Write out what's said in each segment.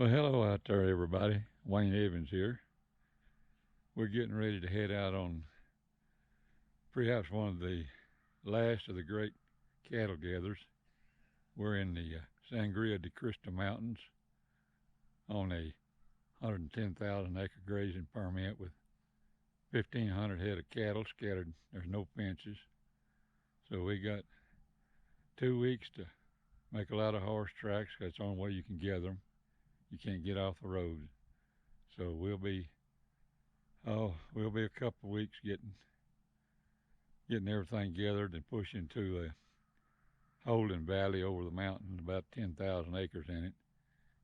Well, hello out there, everybody. Wayne Evans here. We're getting ready to head out on perhaps one of the last of the great cattle gatherers. We're in the Sangria de Cristo Mountains on a 110,000 acre grazing permit with 1,500 head of cattle scattered. There's no fences. So we got 2 weeks to make a lot of horse tracks. That's the only way you can gather them. You can't get off the road. So we'll be a couple of weeks getting everything gathered and pushing to a holding valley over the mountain, about 10,000 acres in it.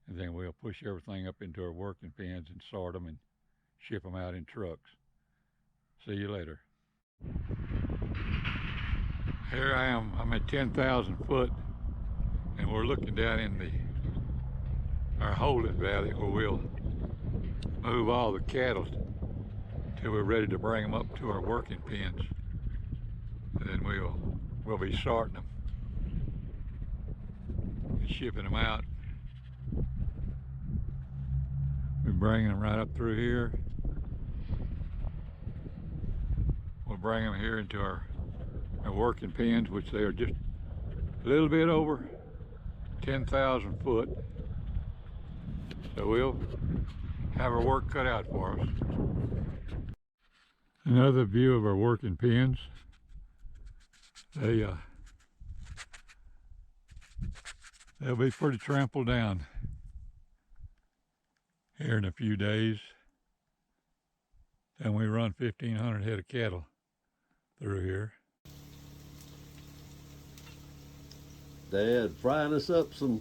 And then we'll push everything up into our working pens and sort them and ship them out in trucks. See you later. Here I am, I'm at 10,000 foot and we're looking down in our holding valley where we'll move all the cattle till we're ready to bring them up to our working pens. And then we'll be sorting them and shipping them out. We're bringing them right up through here. We'll bring them here into our working pens, which they are just a little bit over 10,000 foot. So we'll have our work cut out for us. Another view of our working pens. They'll be pretty trampled down here in a few days. And we run 1,500 head of cattle through here. Dad frying us up some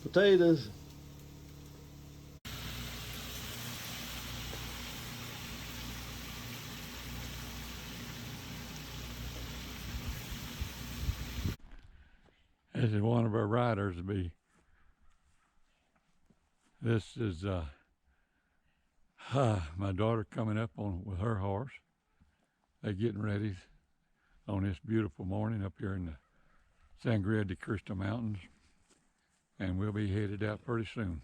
potatoes. This is one of our riders. This is my daughter coming up on with her horse. They're getting ready on this beautiful morning up here in the Sangria de Cristo Mountains, and we'll be headed out pretty soon.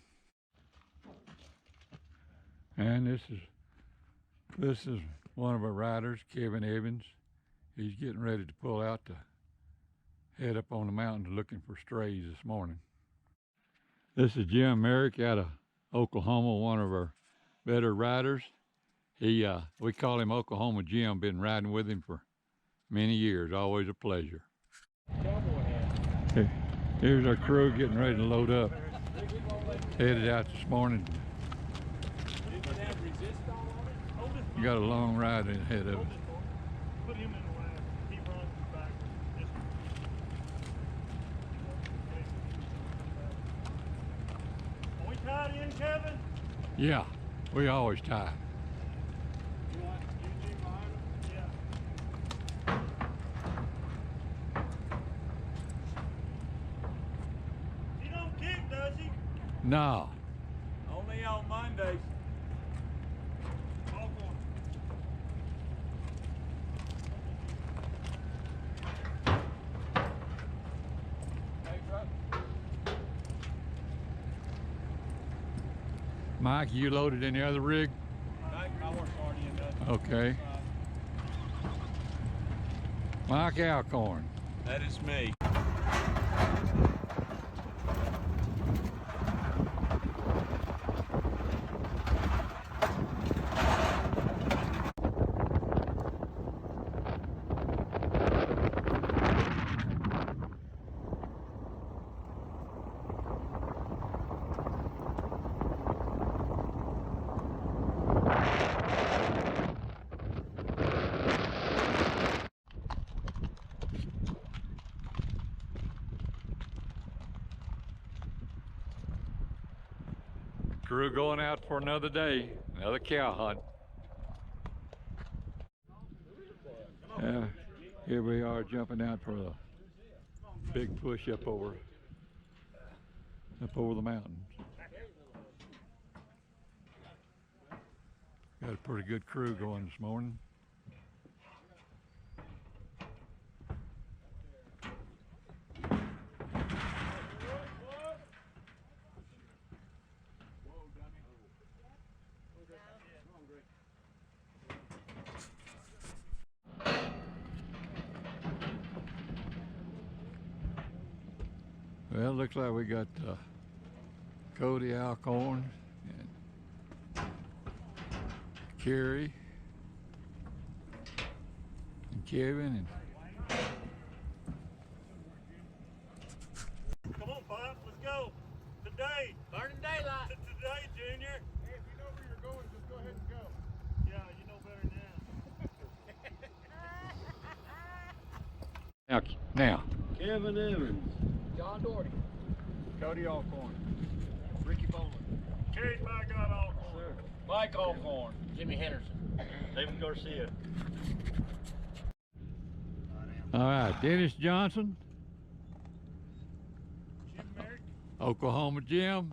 And this is one of our riders, Kevin Evans. He's getting ready to pull out to head up on the mountains looking for strays this morning. This is Jim Merrick out of Oklahoma, one of our better riders. We call him Oklahoma Jim. Been riding with him for many years. Always a pleasure. Here's our crew getting ready to load up. Headed out this morning. We got a long ride ahead of us. Are we tied in, Kevin? Yeah, we always tie. You want Eugene behind him? Yeah. He don't kick, does he? No. Only on Mondays. Walk on. Hey, bro. Mike, you loaded in the other rig? My horse already in there. Okay. Mike Alcorn. That is me. Crew going out for another day, another cow hunt. Here we are jumping out for a big push up over the mountains. Got a pretty good crew going this morning. Well, looks like we got Cody Alcorn and Kerry and Kevin and Come on, Pop, let's go. Today. Burning daylight. Today, Junior. Hey, if you know where you're going, just go ahead and go. Yeah, you know better than now. Kevin Evans. John Doherty. Cody Alcorn. Ricky Bowman. Carried by God Alcorn. Sir. Mike Alcorn. Jimmy Henderson. David Garcia. All right, Dennis Johnson, Jim Merrick. Oklahoma Jim.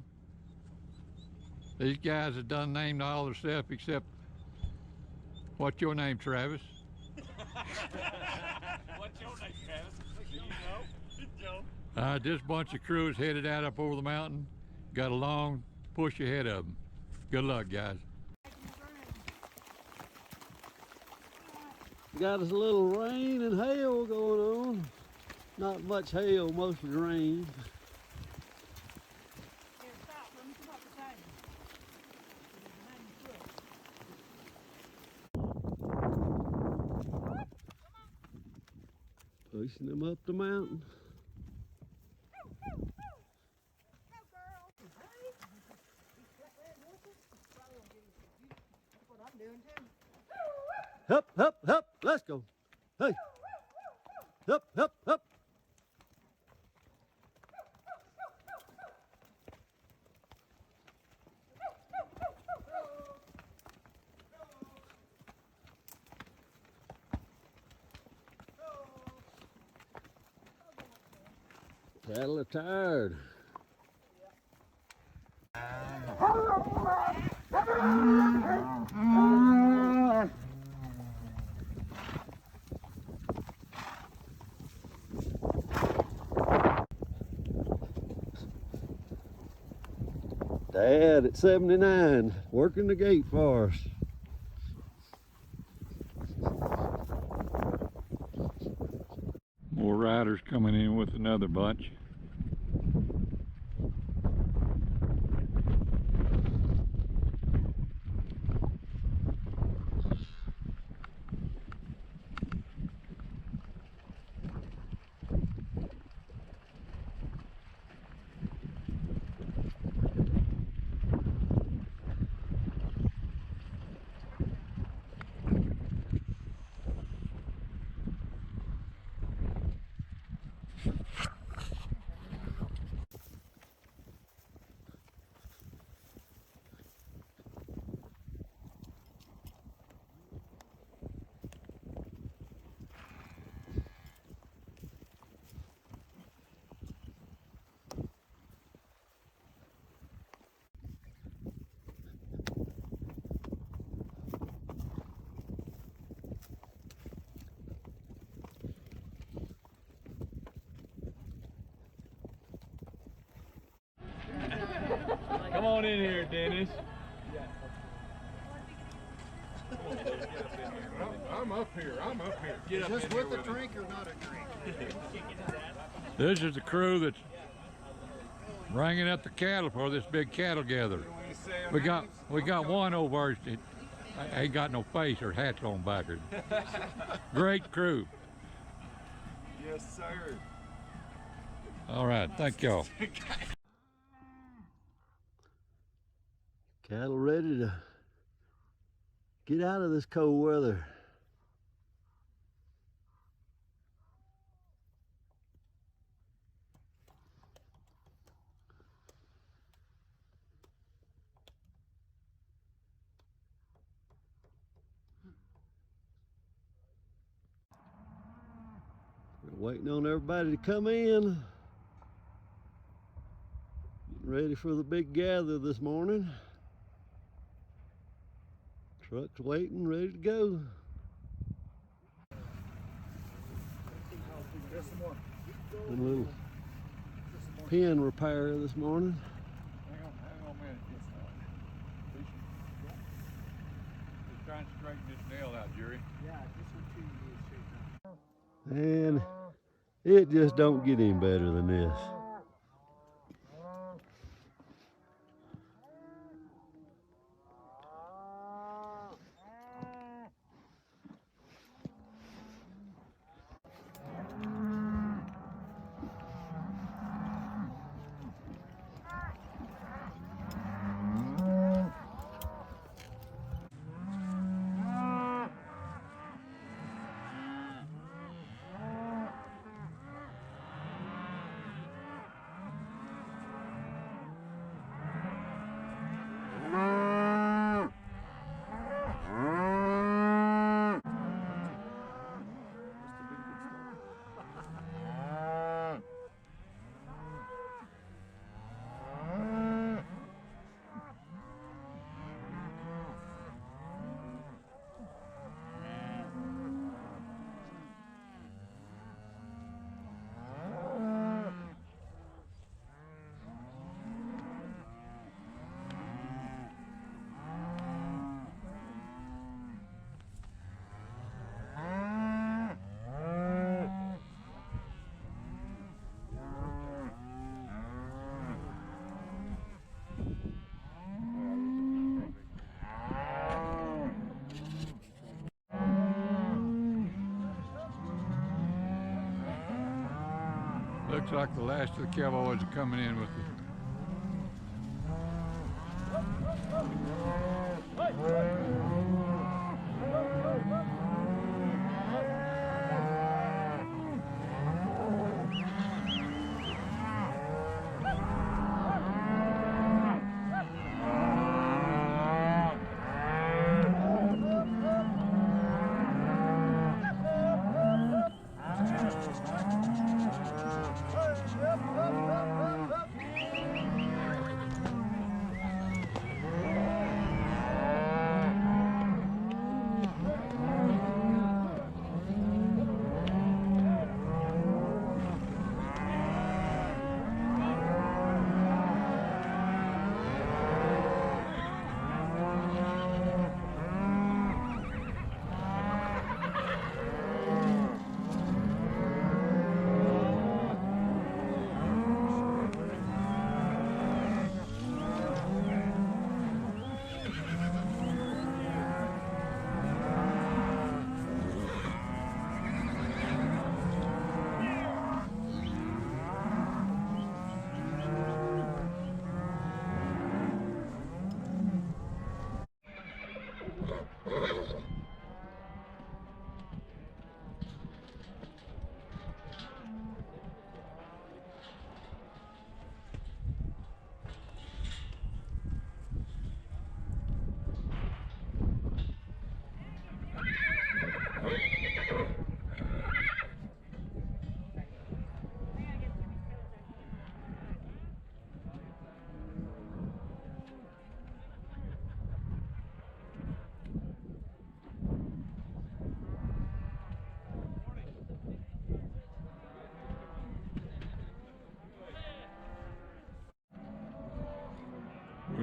These guys have done named all their stuff except, what's your name, Travis? What's your name, Travis? You know? Joe. This bunch of crew is headed out up over the mountain. Got a long push ahead of them. Good luck, guys. Got us a little rain and hail going on. Not much hail, mostly rain. Here, stop. Let me come up beside you. Pushing them up the mountain. That's what I'm doing too. Hup, hup, hup, let's go. Hey. Hup, hup, hup. Cattle are tired. Dad at 79, working the gate for us. More riders coming in with another bunch. Come on in here, Dennis. I'm up here. Get up Is in this here with a with him. drink or not a drink? This is the crew that's ringing up the cattle for this big cattle gathering. We got one over there that ain't got no face or hat's on backwards. Great crew. Yes, sir. All right, thank y'all. Cattle ready to get out of this cold weather. We're waiting on everybody to come in. Getting ready for the big gather this morning. Truck's waiting, ready to go. Did a little pin repair this morning. Hang on a minute. Just trying to straighten this nail out, Jerry. And it just don't get any better than this. Looks like the last of the cowboys are coming in with the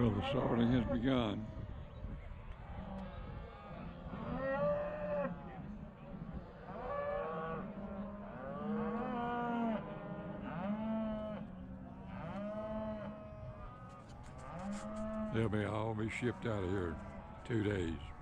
well, the sorting has begun. They'll all be shipped out of here in 2 days.